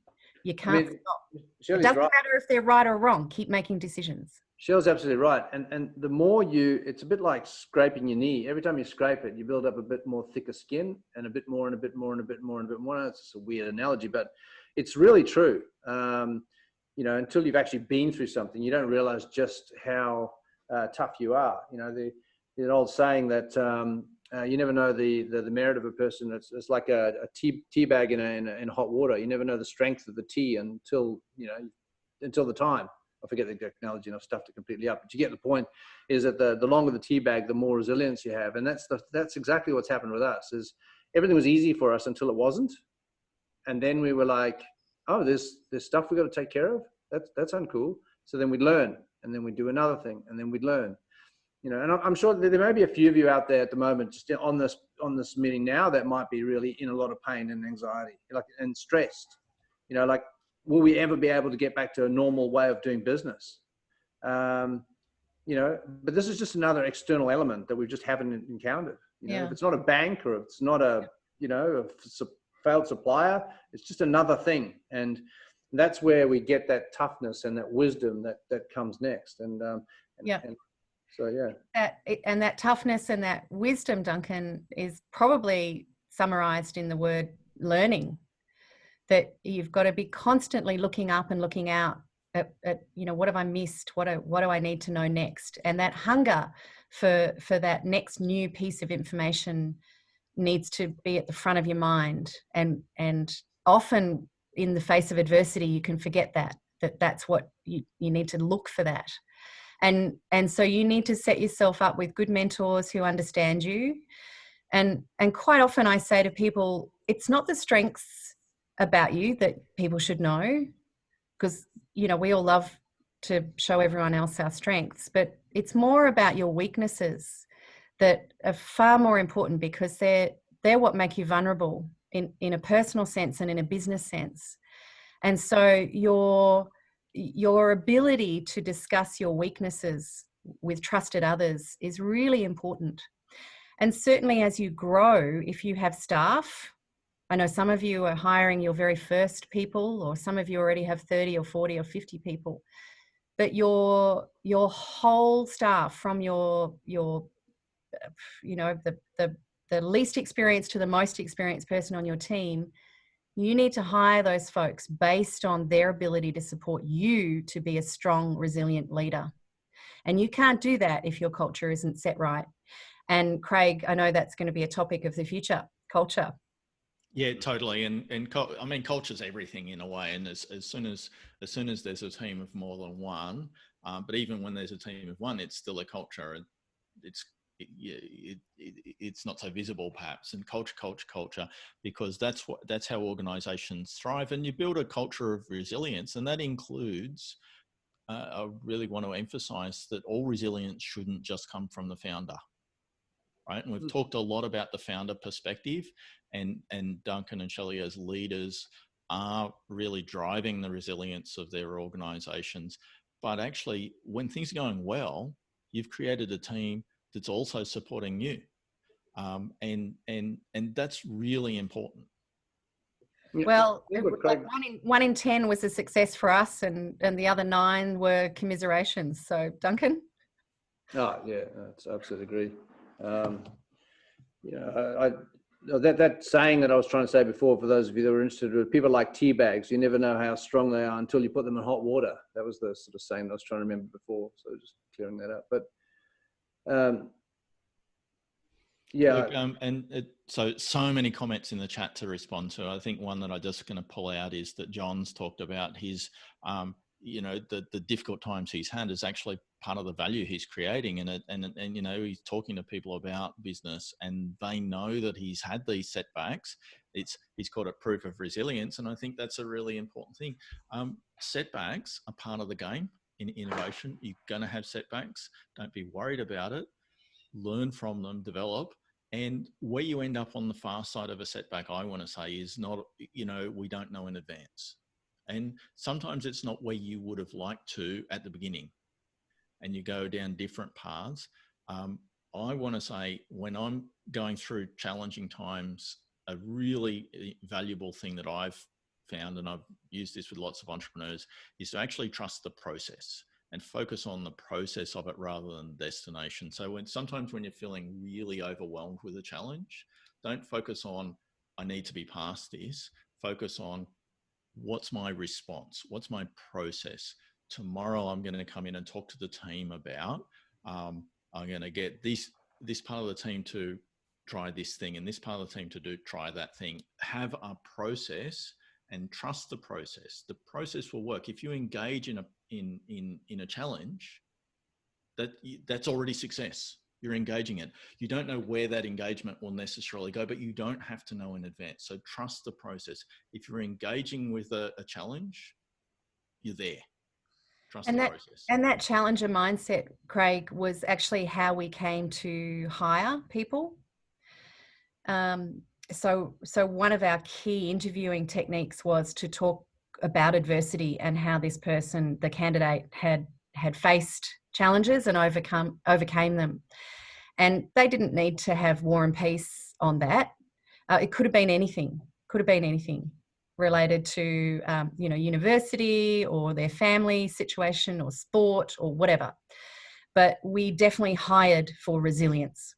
You can't stop. It doesn't matter if they're right or wrong. Keep making decisions. Shell's absolutely right. And the more it's a bit like scraping your knee. Every time you scrape it, you build up a bit more thicker skin and a bit more and a bit more and a bit more and a bit more. It's just a weird analogy, but it's really true. Until you've actually been through something, you don't realize just how tough you are. The old saying that you never know the merit of a person. It's like a tea bag in hot water. You never know the strength of the tea until the time. I forget the technology and I've stuffed it completely up. But you get the point. Is that the longer the tea bag, the more resilience you have, and that's exactly what's happened with us. Is everything was easy for us until it wasn't, and then we were like, oh, there's stuff we got to take care of. That's uncool. So then we'd learn, and then we'd do another thing, and then we'd learn. And I'm sure that there may be a few of you out there at the moment, just on this meeting now, that might be really in a lot of pain and anxiety, and stressed. Will we ever be able to get back to a normal way of doing business? But this is just another external element that we just haven't encountered. If it's not a bank or if it's not a failed supplier, it's just another thing. And that's where we get that toughness and that wisdom that comes next. And that toughness and that wisdom, Duncan, is probably summarized in the word learning. That you've got to be constantly looking up and looking out at what have I missed? What do I need to know next? And that hunger for that next new piece of information needs to be at the front of your mind. And often in the face of adversity, you can forget that's what you need to look for that. And so you need to set yourself up with good mentors who understand you. And quite often I say to people, it's not the strengths about you that people should know, because we all love to show everyone else our strengths, but it's more about your weaknesses that are far more important, because they're what make you vulnerable in a personal sense and in a business sense. And so your ability to discuss your weaknesses with trusted others is really important. And certainly as you grow, if you have staff, I know some of you are hiring your very first people, or some of you already have 30 or 40 or 50 people, but your whole staff, from the least experienced to the most experienced person on your team, you need to hire those folks based on their ability to support you to be a strong, resilient leader. And you can't do that if your culture isn't set right. And Craig, I know that's going to be a topic of the future, culture. Yeah, totally. And culture is everything in a way. And as soon as there's a team of more than one, but even when there's a team of one, it's still a culture. It's not so visible perhaps. And culture, because that's how organizations thrive. And you build a culture of resilience, and that includes, I really want to emphasize that all resilience shouldn't just come from the founder. Right. And we've talked a lot about the founder perspective, and Duncan and Shelley as leaders are really driving the resilience of their organizations. But actually, when things are going well, you've created a team that's also supporting you. And that's really important. Well, one in 10 was a success for us, and the other 9 were commiserations. So, Duncan? Oh, yeah, I absolutely agree. that saying that I was trying to say before, for those of you that were interested, with people like tea bags, you never know how strong they are until you put them in hot water. That was the sort of saying I was trying to remember before. So just clearing that up. But yeah. Look, so many comments in the chat to respond to. I think one that I'm just going to pull out is that John's talked about his, the difficult times he's had is actually part of the value he's creating. And he's talking to people about business, and they know that he's had these setbacks. He's called it proof of resilience. And I think that's a really important thing. Setbacks are part of the game in innovation. You're going to have setbacks. Don't be worried about it. Learn from them, develop. And where you end up on the far side of a setback, I want to say, is not, we don't know in advance. And sometimes it's not where you would have liked to at the beginning, and you go down different paths. I want to say, when I'm going through challenging times, a really valuable thing that I've found, and I've used this with lots of entrepreneurs, is to actually trust the process and focus on the process of it rather than destination. So sometimes when you're feeling really overwhelmed with a challenge, don't focus on, I need to be past this. Focus on, what's my response? What's my process? Tomorrow I'm going to come in and talk to the team about, I'm going to get this part of the team to try this thing, and this part of the team to try that thing. Have a process and trust the process. The process will work. If you engage in a challenge, that's already success. You're engaging it. You don't know where that engagement will necessarily go, but you don't have to know in advance. So trust the process. If you're engaging with a challenge, you're there. Trust the process. And that challenger mindset, Craig, was actually how we came to hire people. So one of our key interviewing techniques was to talk about adversity and how this person, the candidate, had faced challenges and overcame them. And they didn't need to have War and Peace on that. It could have been anything. Related to university or their family situation or sport or whatever. But we definitely hired for resilience.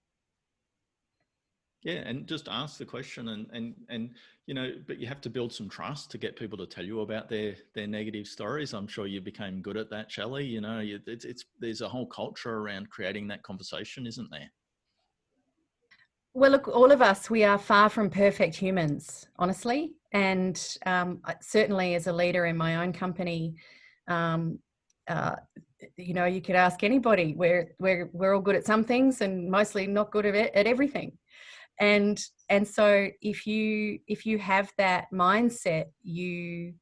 Yeah, and just ask the question, and but you have to build some trust to get people to tell you about their negative stories. I'm sure you became good at that, Shelley. There's a whole culture around creating that conversation, isn't there? Well, look, all of us, we are far from perfect humans, honestly. And certainly as a leader in my own company, you could ask anybody. We're all good at some things and mostly not good at everything. And so if you have that mindset, you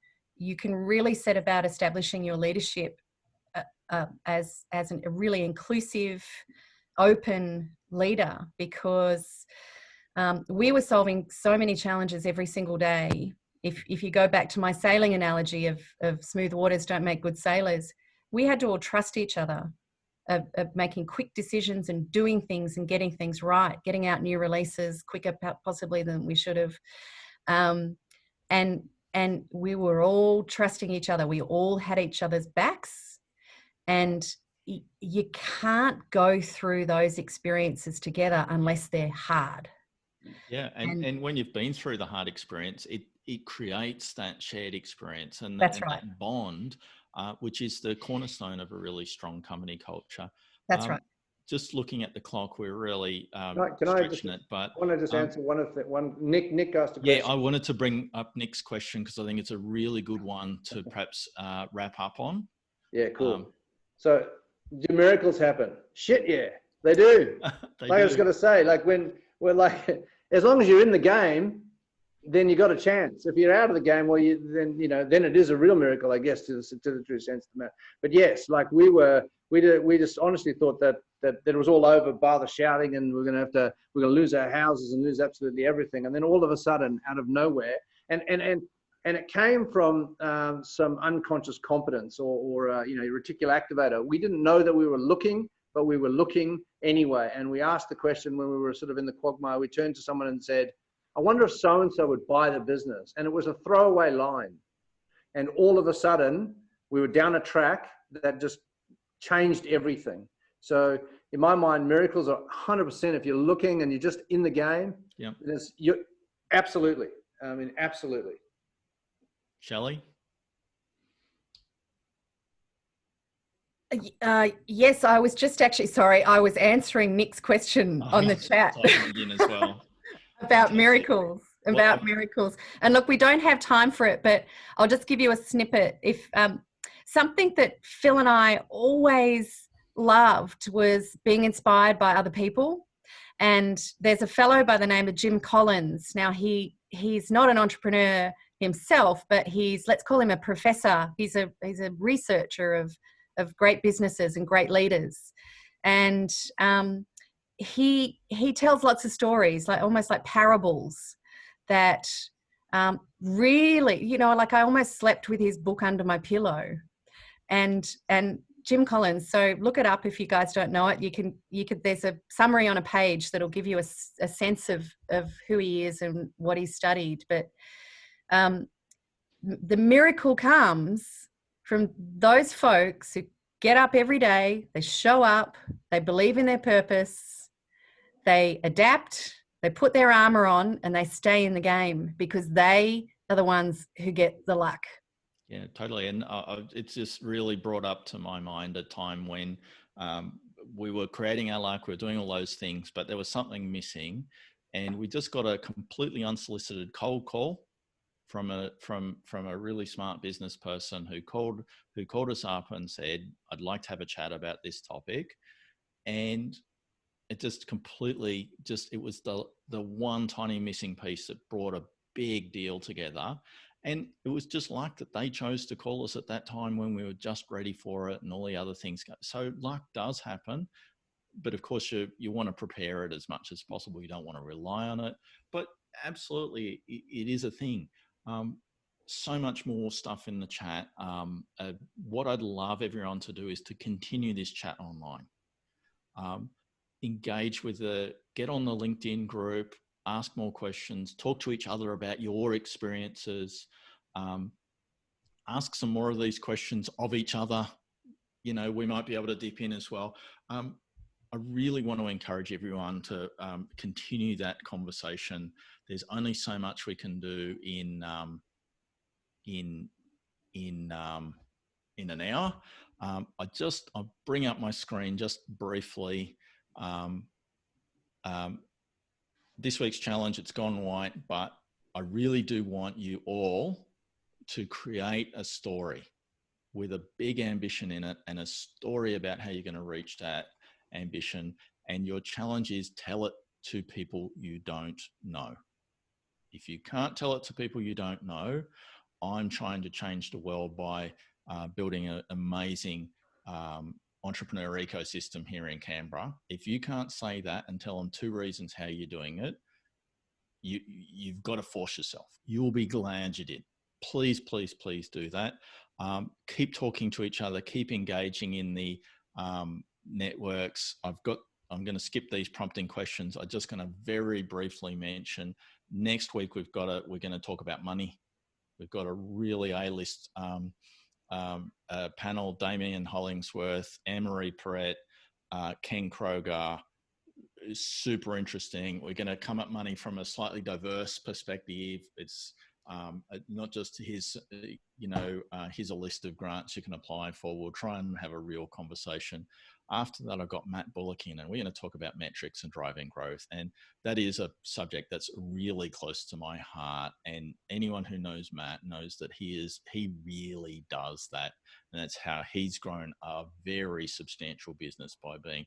can really set about establishing your leadership as a really inclusive, open leader, because we were solving so many challenges every single day. If you go back to my sailing analogy of smooth waters don't make good sailors, we had to all trust each other, of making quick decisions and doing things and getting things right, getting out new releases quicker possibly than we should have. And we were all trusting each other. We all had each other's backs, and you can't go through those experiences together unless they're hard. Yeah, and when you've been through the hard experience, it creates that shared experience and that bond, which is the cornerstone of a really strong company culture. That's right. Just looking at the clock, we're really Can stretching it. But I want to just answer one. Nick asked a question. Yeah, I wanted to bring up Nick's question because I think it's a really good one to perhaps wrap up on. Yeah, cool. So, do miracles happen? Shit, yeah, they do. I was going to say, like, when we're like, as long as you're in the game, then you got a chance. If you're out of the game, well, then it is a real miracle, I guess, to the true sense of the matter. But yes, like we just honestly thought that it was all over, bar the shouting, and we're going to lose our houses and lose absolutely everything. And then all of a sudden, out of nowhere, and it came from some unconscious competence or reticular activator. We didn't know that we were looking, but we were looking anyway. And we asked the question when we were sort of in the quagmire. We turned to someone and said, I wonder if so-and-so would buy the business. And it was a throwaway line. And all of a sudden, we were down a track that just changed everything. So in my mind, miracles are 100% if you're looking and you're just in the game. Yeah. You're absolutely. I mean, absolutely. Shelley? Yes, I was just actually, sorry, I was answering Nick's question on the chat Typing in as well. about Fantastic. miracles, miracles. And look, we don't have time for it, but I'll just give you a snippet. If something that Phil and I always loved was being inspired by other people. And there's a fellow by the name of Jim Collins. Now, he's not an entrepreneur himself, but let's call him a professor. He's a researcher of great businesses and great leaders. And he tells lots of stories, like almost like parables that really, you know, like I almost slept with his book under my pillow. And Jim Collins, so look it up if you guys don't know it. You could there's a summary on a page that'll give you a sense of who he is and what he studied. But the miracle comes from those folks who get up every day, they show up, they believe in their purpose, they adapt, they put their armor on, and they stay in the game because they are the ones who get the luck. Yeah, totally. And it's just really brought up to my mind a time when we were creating our luck, we were doing all those things, but there was something missing, and we just got a completely unsolicited cold call from a really smart business person who called us up and said, "I'd like to have a chat about this topic," and it just completely it was the one tiny missing piece that brought a big deal together. And it was just luck that they chose to call us at that time when we were just ready for it and all the other things. So luck does happen, but of course you want to prepare it as much as possible. You don't want to rely on it, but absolutely it is a thing. So much more stuff in the chat. What I'd love everyone to do is to continue this chat online. Engage with get on the LinkedIn group, ask more questions, talk to each other about your experiences, ask some more of these questions of each other. You know, we might be able to dip in as well. I really want to encourage everyone to continue that conversation. There's only so much we can do in an hour. I'll bring up my screen just briefly. This week's challenge, it's gone white, but I really do want you all to create a story with a big ambition in it and a story about how you're going to reach that ambition. And your challenge is tell it to people you don't know. If you can't tell it to people you don't know, I'm trying to change the world by building an amazing entrepreneur ecosystem here in Canberra. If you can't say that and tell them 2 reasons how you're doing it, you've got to force yourself. You'll be glad you did. Please, please, please do that. Keep talking to each other. Keep engaging in the networks. I'm going to skip these prompting questions. I'm just going to very briefly mention next week we're going to talk about money. We've got a really A-list panel: Damien Hollingsworth, Anne-Marie Perrett, Ken Kroger. Super interesting. We're going to come at money from a slightly diverse perspective. It's not just here's a list of grants you can apply for. We'll try and have a real conversation. After that, I've got Matt Bullock in, and we're going to talk about metrics and driving growth. And that is a subject that's really close to my heart. And anyone who knows Matt knows that he really does that. And that's how he's grown a very substantial business, by being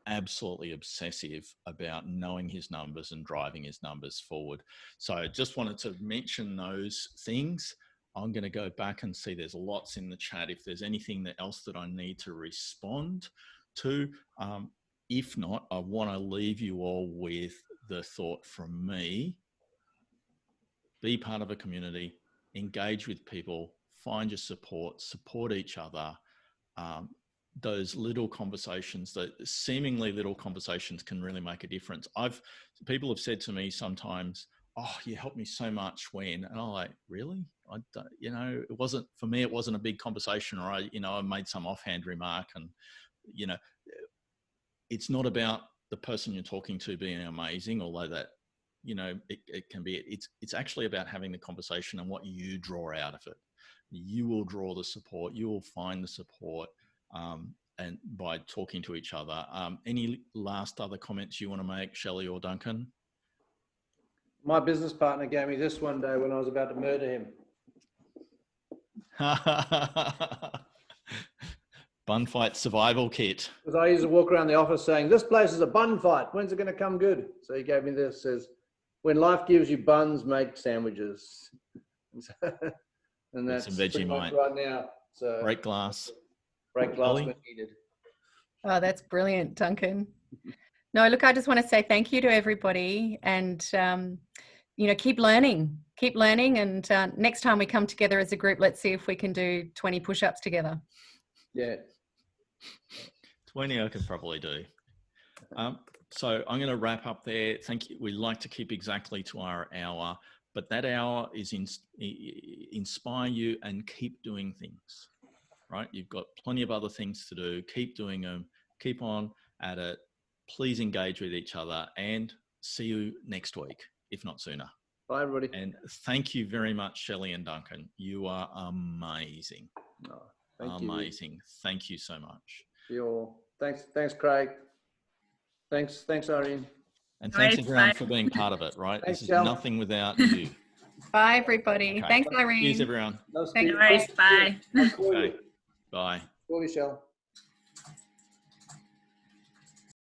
absolutely obsessive about knowing his numbers and driving his numbers forward. So I just wanted to mention those things. I'm going to go back and see there's lots in the chat. If there's anything else that I need to respond to, if not, I want to leave you all with the thought from me: be part of a community, engage with people, find your support each other. Those little conversations, that seemingly little conversations, can really make a difference. People have said to me sometimes, "Oh, you helped me so much when," and I'm like, "Really? It wasn't for me. It wasn't a big conversation, or I made some offhand remark, and it's not about the person you're talking to being amazing, although that, you know, it can be. It's actually about having the conversation and what you draw out of it. You will draw the support. You will find the support, and by talking to each other. Any last other comments you want to make, Shelley or Duncan? My business partner gave me this one day when I was about to murder him. Bun fight survival kit. Because I used to walk around the office saying, this place is a bun fight. When's it going to come good? So he gave me this, says, when life gives you buns, make sandwiches. And that's some Vegemite right now. So break glass. Break glass Ollie? when needed. Oh, that's brilliant, Duncan. No, look, I just want to say thank you to everybody, and you know, keep learning, and next time we come together as a group, let's see if we can do 20 push-ups together. Yeah. 20 I could probably do. So I'm going to wrap up there. Thank you. We like to keep exactly to our hour, but that hour is inspire you and keep doing things, right? You've got plenty of other things to do. Keep doing them. Keep on at it. Please engage with each other, and see you next week, if not sooner. Bye, everybody. And thank you very much, Shelley and Duncan. You are amazing. Oh, thank you. Amazing. Thank you so much. You all. Thanks, Craig. Thanks, Irene. And thanks Great. everyone Bye. for being part of it, right? Thanks, This is Shell. nothing without you. Bye, everybody. Okay. Thanks, Irene. Cheers, everyone. Love Thanks. you. No worries. Bye. Okay. Bye. Call you, Shell.